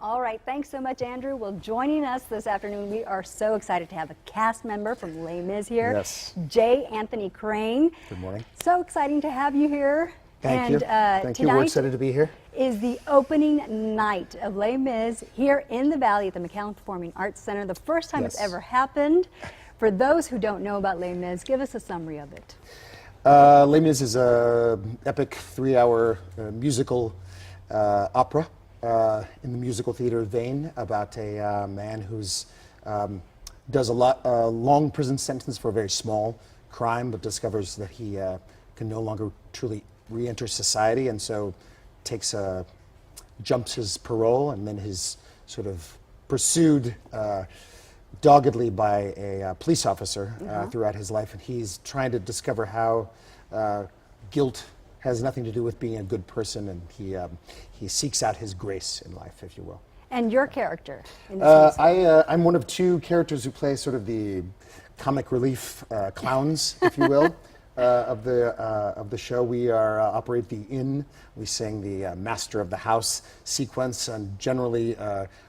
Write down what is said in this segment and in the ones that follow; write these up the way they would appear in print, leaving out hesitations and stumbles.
All right, thanks so much, Andrew. Well, joining us this afternoon, we are so excited to have a cast member from Les Mis here. Yes. J. Anthony Crane. Good morning. So exciting to have you here. Thank you. Thank you. Tonight We're excited to be here. Is the opening night of Les Mis here in the Valley at the McAllen Performing Arts Center. The first time it's ever happened. For those who don't know about Les Mis, give us a summary of it. Les Mis is an epic 3-hour musical opera in the musical theater vein about a man who's does a long prison sentence for a very small crime, but discovers that he can no longer truly re-enter society, and so jumps his parole, and then is sort of pursued doggedly by a police officer throughout his life, and he's trying to discover how guilt has nothing to do with being a good person, and he seeks out his grace in life, if you will. And your character in this I'm one of two characters who play sort of the comic relief clowns, if you will, of the show. We operate the inn. We sing the master of the house sequence and generally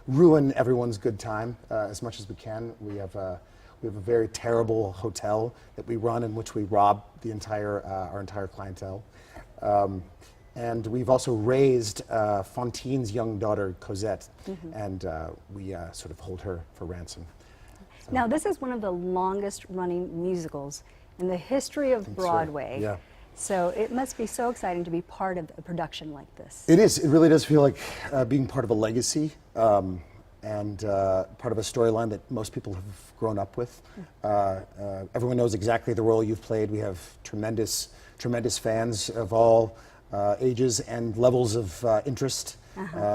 ruin everyone's good time as much as we can. We have a very terrible hotel that we run in which we rob the our entire clientele. And we've also raised Fantine's young daughter, Cosette, and we sort of hold her for ransom. So. Now, this is one of the longest running musicals in the history of Broadway. So. Yeah. So it must be so exciting to be part of a production like this. It is. It really does feel like being part of a legacy and part of a storyline that most people have grown up with. Everyone knows exactly the role you've played. We have tremendous fans of all ages and levels of interest,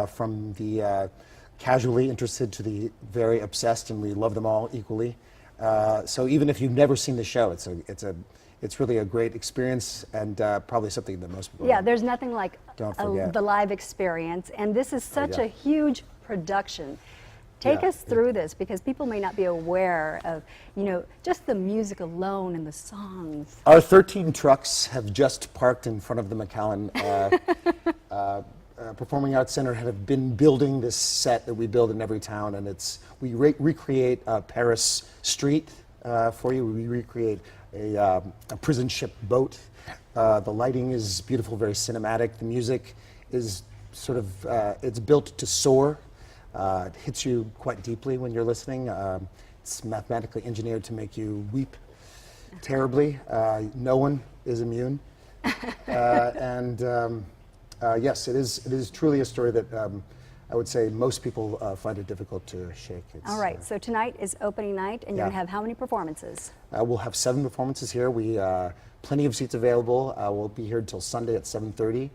from the casually interested to the very obsessed, and we love them all equally. So even if you've never seen the show, it's really a great experience, and probably something that most people there's nothing like the live experience, and this is such a huge production. Take us through this, because people may not be aware of, just the music alone and the songs. Our 13 trucks have just parked in front of the McAllen Performing Arts Center. Have been building this set that we build in every town, and we recreate Paris street for you. We recreate a prison ship boat. The lighting is beautiful, very cinematic. The music is sort of it's built to soar. It hits you quite deeply when you're listening. It's mathematically engineered to make you weep terribly. No one is immune. Yes, it is truly a story that I would say most people find it difficult to shake. All right, so tonight is opening night, and you're going to have how many performances? We'll have 7 performances here. Plenty of seats available. We'll be here until Sunday at 7:30.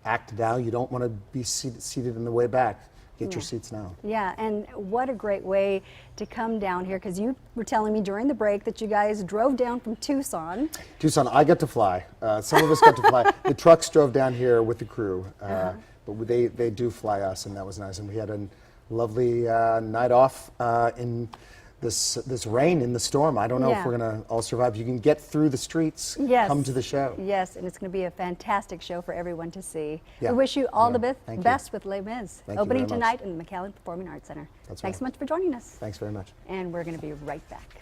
Act now. You don't want to be seated in the way back. Get your seats now. Yeah, and what a great way to come down here, because you were telling me during the break that you guys drove down from Tucson. I got to fly. Some of us got to fly. The trucks drove down here with the crew, but they do fly us, and that was nice. And we had a lovely night off in this rain, in the storm. I don't know if we're going to all survive. You can get through the streets, come to the show. Yes, and it's going to be a fantastic show for everyone to see. Yeah. We wish you all the best with Les Mis. Thank Opening you very tonight in the McAllen Performing Arts Center. Thanks so much for joining us. Thanks very much. And we're going to be right back.